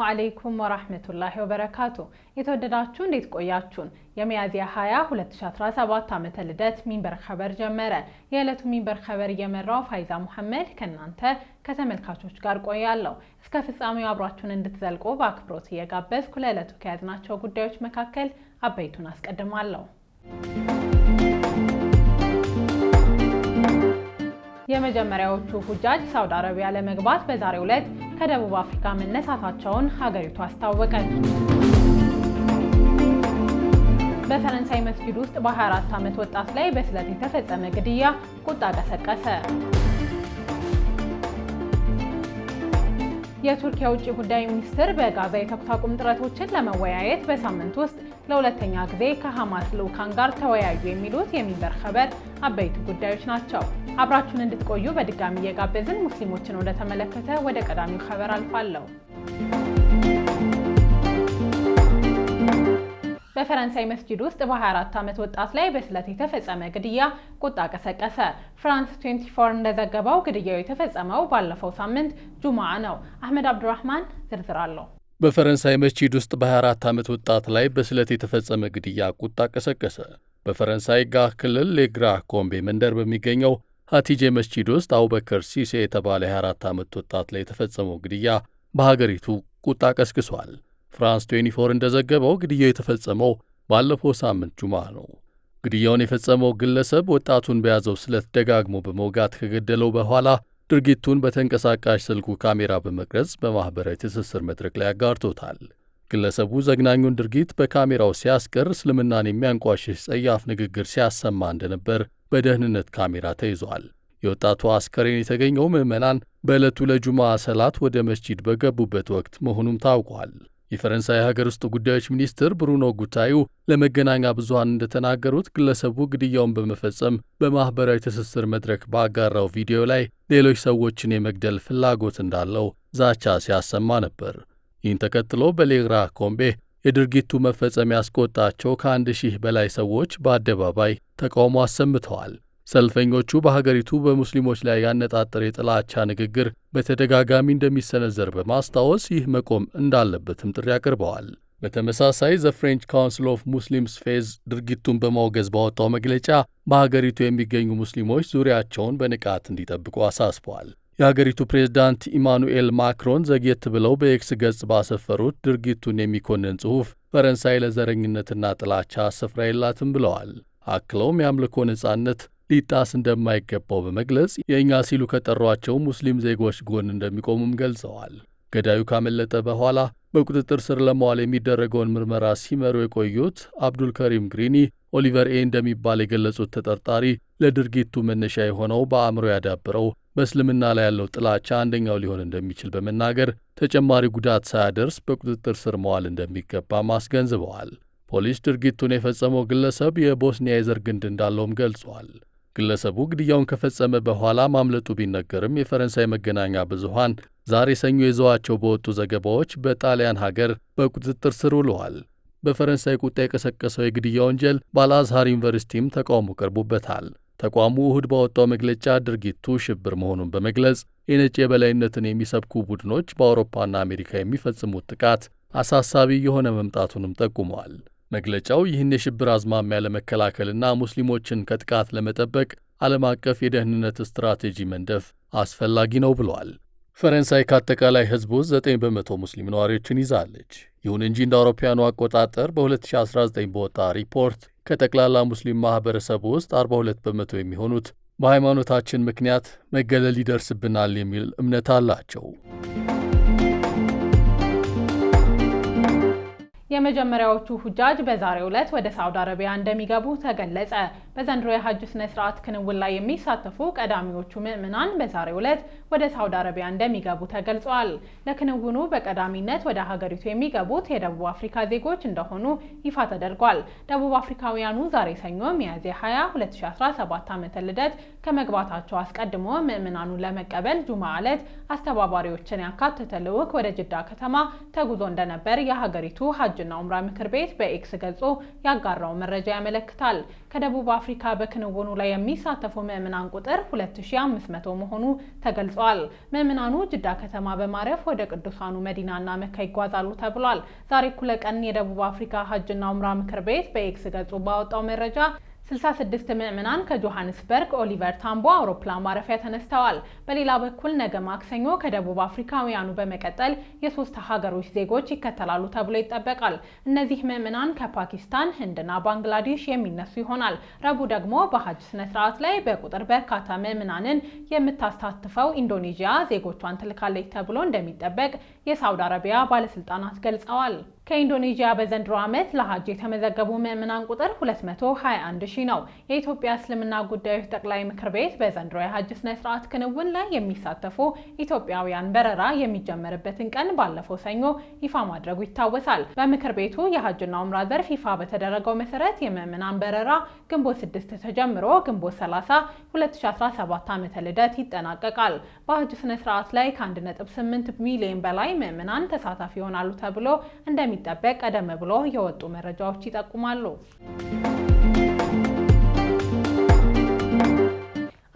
አለይኩም ወራህመቱላሂ ወበረካቱ። የተወደዳችሁ እንዴት ቆያችሁን? የሚያዝያ 20 2017 ዓመተ ልደት ሚንበር ኸበር ጀመረ። የዕለቱ ሚንበር ኸበር እየመራው ፋይዛ መሐመድ ከናንተ ከተመልካቾች ጋር ቆያለሁ። እስከ ፍጻሜው አብራችሁን እንድትዘልቁ በአክብሮት እየጋበዝኩ ለዕለቱ ከያዝናቸው ጉዳዮች መካከል አበይቱን አስቀድማለሁ። የመጀመሪያዎቹ ሁጃጅ ሳውዲ አረቢያ ለመግባት በዛሬው ዕለት ከደቡብ አፍሪካ መነሳታቸውን ሀገሪቱ አስታወቀች። በፈረንሳይ መስጊድ ውስጥ በ24 ዓመት ወጣት ላይ በስለት የተፈጸመ ግድያ ቁጣ ቀሰቀሰ። የቱርክ የውጭ ጉዳይ ሚኒስትር በጋዛ የተኩስ አቁም ጥረቶችን ለመወያየት በሳምንት ውስጥ ለሁለተኛ ጊዜ ከሐማስ ልዑካን ጋር ተወያዩ። የሚሉት የሚንበር ኸበር አበይቱ ጉዳዮች ናቸው። አብራችሁን እንድትቆዩ በድጋሚ እየጋበዝን ሙስሊሞችን ወደ ተመለከተ ወደ ቀዳሚው ኸበር አልፋለሁ። በፈረንሳይ መስጊድ ውስጥ በ24 ዓመት ወጣት ላይ በስለት የተፈጸመ ግድያ ቁጣ ቀሰቀሰ። ፍራንስ 24 እንደዘገበው ግድያው የተፈጸመው ባለፈው ሳምንት ጁማዓ ነው። አህመድ አብዱራህማን ዝርዝር አለው። በፈረንሳይ መስጂድ ውስጥ በ24 ዓመት ወጣት ላይ በስለት የተፈጸመ ግድያ ቁጣ ቀሰቀሰ። በፈረንሳይ ጋር ክልል ሌግራ ኮምቤ መንደር በሚገኘው ሀቲጄ መስጂድ ውስጥ አቡበከር ሲሴ የተባለ የ24 ዓመት ወጣት ላይ የተፈጸመው ግድያ በሀገሪቱ ቁጣ ቀስቅሷል። ፍራንስ 24 እንደዘገበው ግድያው የተፈጸመው ባለፈው ሳምንት ጁማዓ ነው። ግድያውን የፈጸመው ግለሰብ ወጣቱን በያዘው ስለት ደጋግሞ በመውጋት ከገደለው በኋላ ድርጊቱን በተንቀሳቃሽ ስልኩ ካሜራ በመቅረጽ በማኅበራዊ ትስስር መድረክ ላይ አጋርቶታል። ግለሰቡ ዘግናኙን ድርጊት በካሜራው ሲያስቀር እስልምናን የሚያንቋሽሽ ጸያፍ ንግግር ሲያሰማ እንደነበር በደህንነት ካሜራ ተይዟል። የወጣቱ አስከሬን የተገኘው ምዕመናን በዕለቱ ለጁማዓ ሰላት ወደ መስጂድ በገቡበት ወቅት መሆኑም ታውቋል። የፈረንሳይ ሀገር ውስጥ ጉዳዮች ሚኒስትር ብሩኖ ጉታዩ ለመገናኛ ብዙሃን እንደተናገሩት ግለሰቡ ግድያውን በመፈጸም በማኅበራዊ ትስስር መድረክ ባጋራው ቪዲዮ ላይ ሌሎች ሰዎችን የመግደል ፍላጎት እንዳለው ዛቻ ሲያሰማ ነበር። ይህን ተከትሎ በሌግራ ኮምቤ የድርጊቱ መፈጸም ያስቆጣቸው ከ1000 በላይ ሰዎች በአደባባይ ተቃውሞ አሰምተዋል። ሰልፈኞቹ በሀገሪቱ በሙስሊሞች ላይ ያነጣጠረ የጥላቻ ንግግር በተደጋጋሚ እንደሚሰነዘር በማስታወስ ይህ መቆም እንዳለበትም ጥሪ አቅርበዋል። በተመሳሳይ ዘ ፍሬንች ካውንስል ኦፍ ሙስሊምስ ፌዝ ድርጊቱን በማውገዝ ባወጣው መግለጫ በሀገሪቱ የሚገኙ ሙስሊሞች ዙሪያቸውን በንቃት እንዲጠብቁ አሳስበዋል። የሀገሪቱ ፕሬዝዳንት ኢማኑኤል ማክሮን ዘግየት ብለው በኤክስ ገጽ ባሰፈሩት ድርጊቱን የሚኮንን ጽሑፍ ፈረንሳይ ለዘረኝነትና ጥላቻ ስፍራ የላትም ብለዋል። አክለውም የአምልኮ ነጻነት ሊጣስ እንደማይገባው በመግለጽ የእኛ ሲሉ ከጠሯቸው ሙስሊም ዜጎች ጎን እንደሚቆሙም ገልጸዋል። ገዳዩ ካመለጠ በኋላ በቁጥጥር ስር ለመዋል የሚደረገውን ምርመራ ሲመሩ የቆዩት አብዱልከሪም ግሪኒ ኦሊቨር ኤ እንደሚባል የገለጹት ተጠርጣሪ ለድርጊቱ መነሻ የሆነው በአእምሮ ያዳበረው በእስልምና ላይ ያለው ጥላቻ አንደኛው ሊሆን እንደሚችል በመናገር ተጨማሪ ጉዳት ሳያደርስ በቁጥጥር ስር መዋል እንደሚገባም አስገንዝበዋል። ፖሊስ ድርጊቱን የፈጸመው ግለሰብ የቦስኒያ የዘር ግንድ እንዳለውም ገልጿል። ግለሰቡ ግድያውን ከፈጸመ በኋላ ማምለጡ ቢነገርም የፈረንሳይ መገናኛ ብዙሃን ዛሬ ሰኞ ይዘዋቸው በወጡ ዘገባዎች በጣሊያን ሀገር በቁጥጥር ስር ውለዋል። በፈረንሳይ ቁጣ የቀሰቀሰው የግድያ ወንጀል በአልአዝሃር ዩኒቨርሲቲም ተቃውሞ ቀርቦበታል። ተቋሙ እሁድ ባወጣው መግለጫ ድርጊቱ ሽብር መሆኑን በመግለጽ የነጭ የበላይነትን የሚሰብኩ ቡድኖች በአውሮፓና አሜሪካ የሚፈጽሙት ጥቃት አሳሳቢ የሆነ መምጣቱንም ጠቁመዋል። መግለጫው ይህን የሽብር አዝማሚያ ለመከላከልና ሙስሊሞችን ከጥቃት ለመጠበቅ ዓለም አቀፍ የደህንነት ስትራቴጂ መንደፍ አስፈላጊ ነው ብሏል። ፈረንሳይ ከአጠቃላይ ሕዝቡ 9 በመቶ ሙስሊም ነዋሪዎችን ይዛለች። ይሁን እንጂ እንደ አውሮፓውያኑ አቆጣጠር በ2019 በወጣ ሪፖርት ከጠቅላላ ሙስሊም ማኅበረሰቡ ውስጥ 42 በመቶ የሚሆኑት በሃይማኖታችን ምክንያት መገለል ይደርስብናል የሚል እምነት አላቸው። የመጀመሪያዎቹ ሁጃጅ በዛሬው ዕለት ወደ ሳውዲ አረቢያ እንደሚገቡ ተገለጸ። በዘንድሮ የሐጅ ስነ ስርዓት ክንውን ላይ የሚሳተፉ ቀዳሚዎቹ ምዕመናን በዛሬው ዕለት ወደ ሳውዲ አረቢያ እንደሚገቡ ተገልጿል። ለክንውኑ በቀዳሚነት ወደ ሀገሪቱ የሚገቡት የደቡብ አፍሪካ ዜጎች እንደሆኑ ይፋ ተደርጓል። ደቡብ አፍሪካውያኑ ዛሬ ሰኞ ሚያዝያ 20 2017 ዓመተ ልደት ከመግባታቸው አስቀድሞ ምዕመናኑን ለመቀበል ጁማዓ ዕለት አስተባባሪዎችን ያካተተ ልዑክ ወደ ጅዳ ከተማ ተጉዞ እንደነበር የሀገሪቱ ሐጅ የሀጅና ኡምራ ምክር ቤት በኤክስ ገጹ ያጋራው መረጃ ያመለክታል። ከደቡብ አፍሪካ በክንውኑ ላይ የሚሳተፉ ምዕመናን ቁጥር 2500 መሆኑ ተገልጿል። ምዕመናኑ ጅዳ ከተማ በማረፍ ወደ ቅዱሳኑ መዲናና መካ ይጓዛሉ ተብሏል። ዛሬ እኩለ ቀን የደቡብ አፍሪካ ሀጅና ኡምራ ምክር ቤት በኤክስ ገጹ ባወጣው መረጃ 66 ምዕመናን ከጆሃንስበርግ ኦሊቨር ታምቦ አውሮፕላን ማረፊያ ተነስተዋል። በሌላ በኩል ነገ ማክሰኞ ከደቡብ አፍሪካውያኑ በመቀጠል የሶስት ሀገሮች ዜጎች ይከተላሉ ተብሎ ይጠበቃል። እነዚህ ምዕመናን ከፓኪስታን፣ ህንድና ባንግላዴሽ የሚነሱ ይሆናል። ረቡዕ ደግሞ በሀጅ ስነ ስርዓት ላይ በቁጥር በርካታ ምዕመናንን የምታሳትፈው ኢንዶኔዥያ ዜጎቿን ትልካለች ተብሎ እንደሚጠበቅ የሳውዲ አረቢያ ባለስልጣናት ገልጸዋል። ከኢንዶኔዥያ በዘንድሮ ዓመት ለሀጅ የተመዘገቡ ምዕመናን ቁጥር 221 ሺህ ነው። የኢትዮጵያ እስልምና ጉዳዮች ጠቅላይ ምክር ቤት በዘንድሮ የሀጅ ስነ ስርዓት ክንውን ላይ የሚሳተፉ ኢትዮጵያውያን በረራ የሚጀመርበትን ቀን ባለፈው ሰኞ ይፋ ማድረጉ ይታወሳል። በምክር ቤቱ የሀጅና ኡምራ ዘርፍ ይፋ በተደረገው መሰረት የምዕመናን በረራ ግንቦት 6 ተጀምሮ ግንቦት 30 2017 ዓመተ ልደት ይጠናቀቃል። በሀጅ ስነ ስርዓት ላይ ከ1.8 ሚሊዮን በላይ ምዕመናን ተሳታፊ ይሆናሉ ተብሎ እንደሚጠበቅ ቀደም ብሎ የወጡ መረጃዎች ይጠቁማሉ።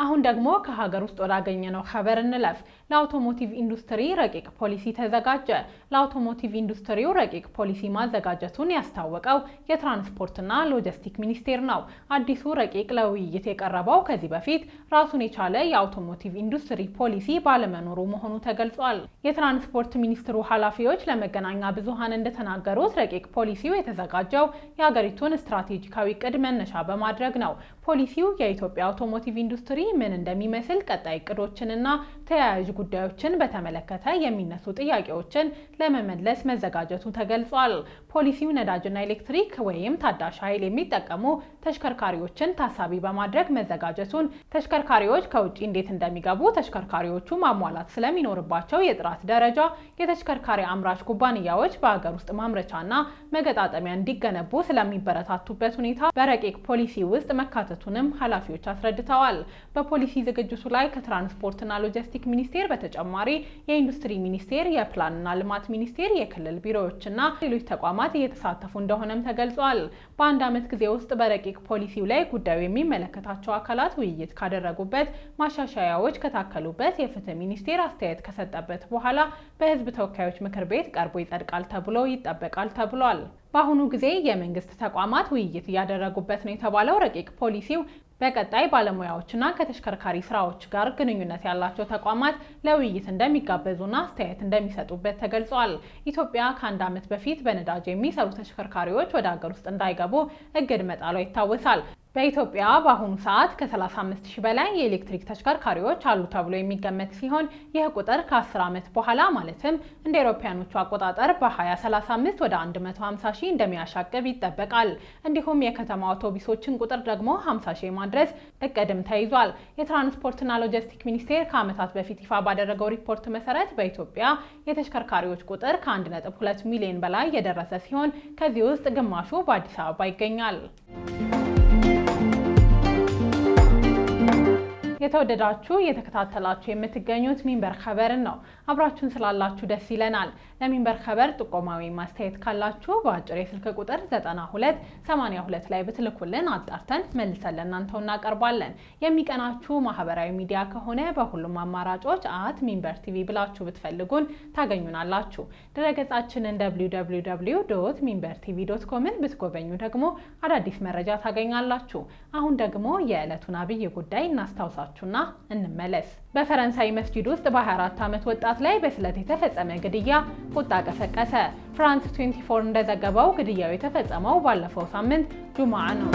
አሁን ደግሞ ከሀገር ውስጥ ወዳገኘነው ኸበር እንለፍ። ለአውቶሞቲቭ ኢንዱስትሪ ረቂቅ ፖሊሲ ተዘጋጀ። ለአውቶሞቲቭ ኢንዱስትሪው ረቂቅ ፖሊሲ ማዘጋጀቱን ያስታወቀው የትራንስፖርትና ሎጂስቲክ ሚኒስቴር ነው። አዲሱ ረቂቅ ለውይይት የቀረበው ከዚህ በፊት ራሱን የቻለ የአውቶሞቲቭ ኢንዱስትሪ ፖሊሲ ባለመኖሩ መሆኑ ተገልጿል። የትራንስፖርት ሚኒስትሩ ኃላፊዎች ለመገናኛ ብዙሃን እንደተናገሩት ረቂቅ ፖሊሲው የተዘጋጀው የሀገሪቱን ስትራቴጂካዊ ዕቅድ መነሻ በማድረግ ነው። ፖሊሲው የኢትዮጵያ አውቶሞቲቭ ኢንዱስትሪ ምን እንደሚመስል፣ ቀጣይ ዕቅዶችንና ተያያዥ ጉዳዮችን በተመለከተ የሚነሱ ጥያቄዎችን ለመመለስ መዘጋጀቱ ተገልጿል። ፖሊሲው ነዳጅና ኤሌክትሪክ ወይም ታዳሽ ኃይል የሚጠቀሙ ተሽከርካሪዎችን ታሳቢ በማድረግ መዘጋጀቱን፣ ተሽከርካሪዎች ከውጭ እንዴት እንደሚገቡ ተሽከርካሪዎቹ ማሟላት ስለሚኖርባቸው የጥራት ደረጃ፣ የተሽከርካሪ አምራች ኩባንያዎች በሀገር ውስጥ ማምረቻና መገጣጠሚያ እንዲገነቡ ስለሚበረታቱበት ሁኔታ በረቂቅ ፖሊሲ ውስጥ መካተቱንም ኃላፊዎች አስረድተዋል። በፖሊሲ ዝግጅቱ ላይ ከትራንስፖርትና ሎጂስቲክ ሚኒስቴር በተጨማሪ የኢንዱስትሪ ሚኒስቴር፣ የፕላንና ልማት ሚኒስቴር፣ የክልል ቢሮዎችና ሌሎች ተቋማት እየተሳተፉ እንደሆነም ተገልጿል። በአንድ ዓመት ጊዜ ውስጥ በረቂቅ ፖሊሲው ላይ ጉዳዩ የሚመለከታቸው አካላት ውይይት ካደረጉበት፣ ማሻሻያዎች ከታከሉበት፣ የፍትህ ሚኒስቴር አስተያየት ከሰጠበት በኋላ በሕዝብ ተወካዮች ምክር ቤት ቀርቦ ይጸድቃል ተብሎ ይጠበቃል ተብሏል። በአሁኑ ጊዜ የመንግስት ተቋማት ውይይት እያደረጉበት ነው የተባለው ረቂቅ ፖሊሲው በቀጣይ ባለሙያዎችና ከተሽከርካሪ ስራዎች ጋር ግንኙነት ያላቸው ተቋማት ለውይይት እንደሚጋበዙና አስተያየት እንደሚሰጡበት ተገልጿል። ኢትዮጵያ ከአንድ ዓመት በፊት በነዳጅ የሚሰሩ ተሽከርካሪዎች ወደ ሀገር ውስጥ እንዳይገቡ እግድ መጣሏ ይታወሳል። በኢትዮጵያ በአሁኑ ሰዓት ከ35,000 በላይ የኤሌክትሪክ ተሽከርካሪዎች አሉ ተብሎ የሚገመት ሲሆን ይህ ቁጥር ከ10 ዓመት በኋላ ማለትም እንደ አውሮፓውያኖቹ አቆጣጠር በ2035 ወደ 150,000 እንደሚያሻቅብ ይጠበቃል። እንዲሁም የከተማ አውቶቡሶችን ቁጥር ደግሞ 50,000 ማድረስ እቅድም ተይዟል። የትራንስፖርትና ሎጂስቲክ ሚኒስቴር ከዓመታት በፊት ይፋ ባደረገው ሪፖርት መሰረት በኢትዮጵያ የተሽከርካሪዎች ቁጥር ከ1.2 ሚሊዮን በላይ የደረሰ ሲሆን ከዚህ ውስጥ ግማሹ በአዲስ አበባ ይገኛል። የተወደዳችሁ እየተከታተላችሁ የምትገኙት ሚንበር ኸበርን ነው። አብራችሁን ስላላችሁ ደስ ይለናል። ለሚንበር ኸበር ጥቆማ ወይም ማስተያየት ካላችሁ በአጭር የስልክ ቁጥር 9282 ላይ ብትልኩልን አጣርተን መልሰን ለእናንተው እናቀርባለን። የሚቀናችሁ ማህበራዊ ሚዲያ ከሆነ በሁሉም አማራጮች ሚንበር ቲቪ ብላችሁ ብትፈልጉን ታገኙናላችሁ። ድረገጻችንን www.minbertv.comን ብትጎበኙ ደግሞ አዳዲስ መረጃ ታገኛላችሁ። አሁን ደግሞ የዕለቱን አብይ ጉዳይ እናስታውሳችሁና እንመለስ። በፈረንሳይ መስጂድ ውስጥ በ24 ዓመት ወጣት ላይ በስለት የተፈጸመ ግድያ ቁጣ ቀሰቀሰ። ፍራንስ 24 እንደዘገበው ግድያው የተፈጸመው ባለፈው ሳምንት ጁምዓ ነው።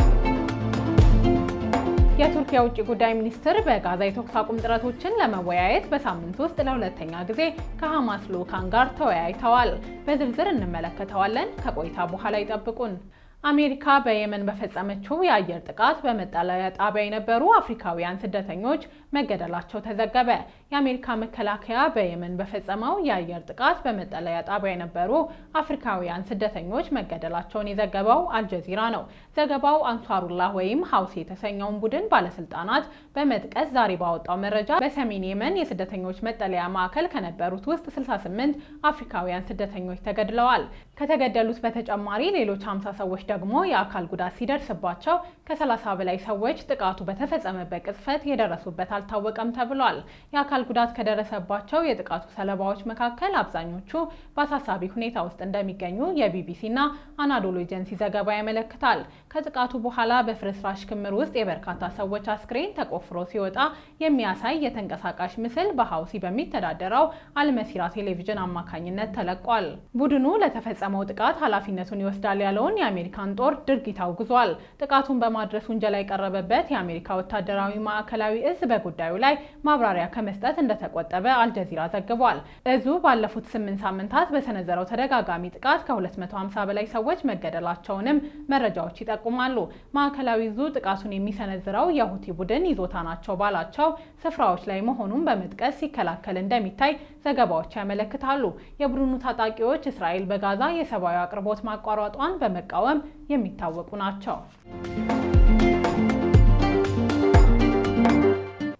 የቱርክ የውጭ ጉዳይ ሚኒስትር በጋዛ የተኩስ አቁም ጥረቶችን ለመወያየት በሳምንት ውስጥ ለሁለተኛ ጊዜ ከሐማስ ልዑካን ጋር ተወያይተዋል። በዝርዝር እንመለከተዋለን። ከቆይታ በኋላ ይጠብቁን። አሜሪካ በየመን በፈጸመችው የአየር ጥቃት በመጠለያ ጣቢያ የነበሩ አፍሪካውያን ስደተኞች መገደላቸው ተዘገበ። የአሜሪካ መከላከያ በየመን በፈጸመው የአየር ጥቃት በመጠለያ ጣቢያ የነበሩ አፍሪካውያን ስደተኞች መገደላቸውን የዘገበው አልጀዚራ ነው። ዘገባው አንሷሩላህ ወይም ሀውሲ የተሰኘውን ቡድን ባለስልጣናት በመጥቀስ ዛሬ ባወጣው መረጃ በሰሜን የመን የስደተኞች መጠለያ ማዕከል ከነበሩት ውስጥ 68 አፍሪካውያን ስደተኞች ተገድለዋል። ከተገደሉት በተጨማሪ ሌሎች 50 ሰዎች ደግሞ የአካል ጉዳት ሲደርስባቸው ከ30 በላይ ሰዎች ጥቃቱ በተፈጸመበት ቅጽበት የደረሱበት አልታወቀም ተብሏል። የአካል ጉዳት ከደረሰባቸው የጥቃቱ ሰለባዎች መካከል አብዛኞቹ በአሳሳቢ ሁኔታ ውስጥ እንደሚገኙ የቢቢሲና አናዶሉ ኤጀንሲ ዘገባ ያመለክታል። ከጥቃቱ በኋላ በፍርስራሽ ክምር ውስጥ የበርካታ ሰዎች አስክሬን ተቆፍሮ ሲወጣ የሚያሳይ የተንቀሳቃሽ ምስል በሀውሲ በሚተዳደረው አልመሲራ ቴሌቪዥን አማካኝነት ተለቋል። ቡድኑ ለተፈጸመው ጥቃት ኃላፊነቱን ይወስዳል ያለውን የአሜሪካን ጦር ድርጊት አውግዟል። ጥቃቱን በማድረስ ውንጀላ የቀረበበት የአሜሪካ ወታደራዊ ማዕከላዊ እዝ በጉዳዩ ላይ ማብራሪያ ከመስጠት እንደተቆጠበ አልጀዚራ ዘግቧል። እዙ ባለፉት 8 ሳምንታት በሰነዘረው ተደጋጋሚ ጥቃት ከ250 በላይ ሰዎች መገደላቸውንም መረጃዎች ይጠቁማሉ። ማዕከላዊ እዙ ጥቃቱን የሚሰነዝረው የሁቲ ቡድን ይዞታ ናቸው ባላቸው ስፍራዎች ላይ መሆኑን በመጥቀስ ሲከላከል እንደሚታይ ዘገባዎች ያመለክታሉ። የቡድኑ ታጣቂዎች እስራኤል በጋዛ የሰብአዊ አቅርቦት ማቋረጧን በመቃወም የሚታወቁ ናቸው።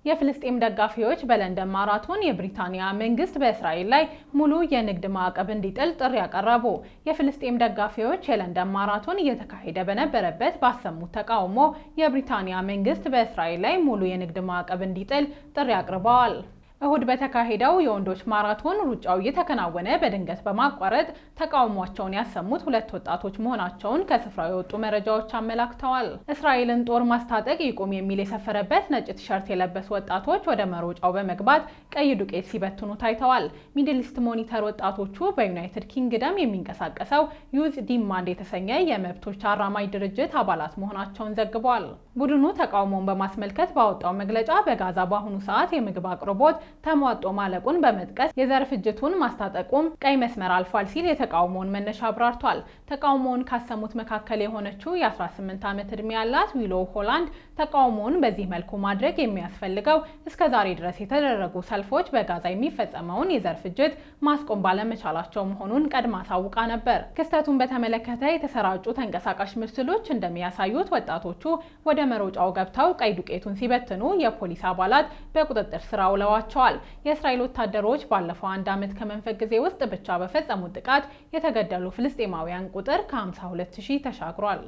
የፍልስጤም ደጋፊዎች በለንደን ማራቶን የብሪታንያ መንግስት በእስራኤል ላይ ሙሉ የንግድ ማዕቀብ እንዲጥል ጥሪ ያቀረቡ። የፍልስጤም ደጋፊዎች የለንደን ማራቶን እየተካሄደ በነበረበት ባሰሙት ተቃውሞ የብሪታንያ መንግስት በእስራኤል ላይ ሙሉ የንግድ ማዕቀብ እንዲጥል ጥሪ አቅርበዋል። እሁድ በተካሄደው የወንዶች ማራቶን ሩጫው እየተከናወነ በድንገት በማቋረጥ ተቃውሟቸውን ያሰሙት 2 ወጣቶች መሆናቸውን ከስፍራው የወጡ መረጃዎች አመላክተዋል። እስራኤልን ጦር ማስታጠቅ ይቁም የሚል የሰፈረበት ነጭ ቲሸርት የለበሱ ወጣቶች ወደ መሮጫው በመግባት ቀይ ዱቄት ሲበትኑ ታይተዋል። ሚድል ኢስት ሞኒተር ወጣቶቹ በዩናይትድ ኪንግደም የሚንቀሳቀሰው ዩዝ ዲማንድ የተሰኘ የመብቶች አራማጅ ድርጅት አባላት መሆናቸውን ዘግቧል። ቡድኑ ተቃውሞውን በማስመልከት ባወጣው መግለጫ በጋዛ በአሁኑ ሰዓት የምግብ አቅርቦት ተሟጦ ማለቁን በመጥቀስ የዘር ፍጅቱን ማስታጠቁም ቀይ መስመር አልፏል ሲል የተቃውሞውን መነሻ አብራርቷል። ተቃውሞውን ካሰሙት መካከል የሆነችው የ18 ዓመት ዕድሜ ያላት ዊሎ ሆላንድ ተቃውሞውን በዚህ መልኩ ማድረግ የሚያስፈልገው እስከዛሬ ድረስ የተደረጉ ሰልፎች በጋዛ የሚፈጸመውን የዘር ፍጅት ማስቆም ባለመቻላቸው መሆኑን ቀድማ አሳውቃ ነበር። ክስተቱን በተመለከተ የተሰራጩ ተንቀሳቃሽ ምስሎች እንደሚያሳዩት ወጣቶቹ ወደ መሮጫው ገብተው ቀይ ዱቄቱን ሲበትኑ የፖሊስ አባላት በቁጥጥር ስር አውለዋቸዋል። የእስራኤል ወታደሮች ባለፈው 1 ዓመት ከመንፈቅ ጊዜ ውስጥ ብቻ በፈጸሙት ጥቃት የተገደሉ ፍልስጤማውያን ቁጥር ከ52,000 ተሻግሯል።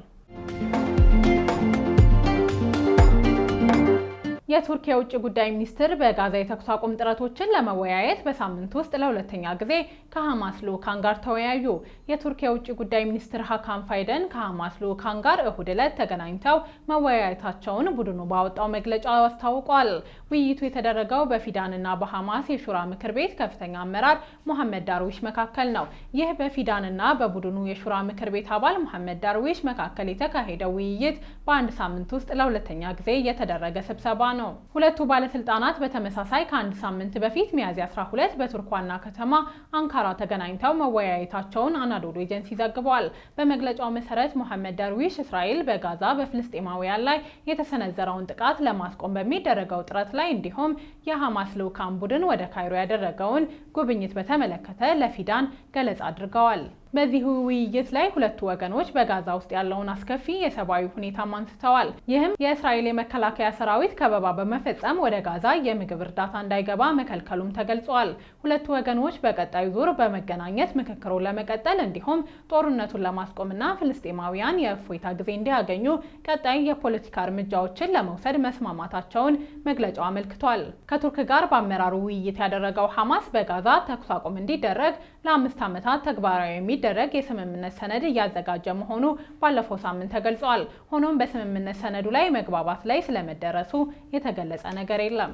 የቱርክ የውጭ ጉዳይ ሚኒስትር በጋዛ የተኩስ አቁም ጥረቶችን ለመወያየት በሳምንት ውስጥ ለሁለተኛ ጊዜ ከሐማስ ልዑካን ጋር ተወያዩ። የቱርክ የውጭ ጉዳይ ሚኒስትር ሀካን ፋይደን ከሐማስ ልዑካን ጋር እሁድ ዕለት ተገናኝተው መወያየታቸውን ቡድኑ ባወጣው መግለጫ አስታውቋል። ውይይቱ የተደረገው በፊዳንና በሐማስ የሹራ ምክር ቤት ከፍተኛ አመራር ሙሐመድ ዳርዊሽ መካከል ነው። ይህ በፊዳንና በቡድኑ የሹራ ምክር ቤት አባል ሙሐመድ ዳርዊሽ መካከል የተካሄደው ውይይት በአንድ ሳምንት ውስጥ ለሁለተኛ ጊዜ የተደረገ ስብሰባ ነው። ሁለቱ ባለስልጣናት በተመሳሳይ ከአንድ ሳምንት በፊት ሚያዝያ 12 በቱርክ ዋና ከተማ አንካራ ተገናኝተው መወያየታቸውን አናዶሉ ኤጀንሲ ዘግቧል። በመግለጫው መሰረት ሙሐመድ ዳርዊሽ እስራኤል በጋዛ በፍልስጤማውያን ላይ የተሰነዘረውን ጥቃት ለማስቆም በሚደረገው ጥረት ላይ እንዲሁም የሐማስ ልዑካን ቡድን ወደ ካይሮ ያደረገውን ጉብኝት በተመለከተ ለፊዳን ገለጻ አድርገዋል። በዚህ ውይይት ላይ ሁለቱ ወገኖች በጋዛ ውስጥ ያለውን አስከፊ የሰብአዊ ሁኔታም አንስተዋል። ይህም የእስራኤል የመከላከያ ሰራዊት ከበባ በመፈጸም ወደ ጋዛ የምግብ እርዳታ እንዳይገባ መከልከሉም ተገልጿል። ሁለቱ ወገኖች በቀጣዩ ዙር በመገናኘት ምክክሩን ለመቀጠል እንዲሁም ጦርነቱን ለማስቆምና ፍልስጤማውያን የእፎይታ ጊዜ እንዲያገኙ ቀጣይ የፖለቲካ እርምጃዎችን ለመውሰድ መስማማታቸውን መግለጫው አመልክቷል። ከቱርክ ጋር በአመራሩ ውይይት ያደረገው ሐማስ በጋዛ ተኩስ አቁም እንዲደረግ ለ5 ዓመታት ተግባራዊ የሚደረግ የስምምነት ሰነድ እያዘጋጀ መሆኑ ባለፈው ሳምንት ተገልጿል። ሆኖም በስምምነት ሰነዱ ላይ መግባባት ላይ ስለመደረሱ የተገለጸ ነገር የለም።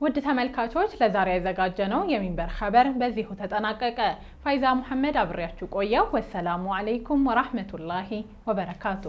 ውድ ተመልካቾች ለዛሬ ያዘጋጀነው የሚንበር ኸበር በዚሁ ተጠናቀቀ። ፋይዛ መሐመድ አብሬያችሁ ቆየው። ወሰላሙ አለይኩም ወራህመቱላሂ ወበረካቱ።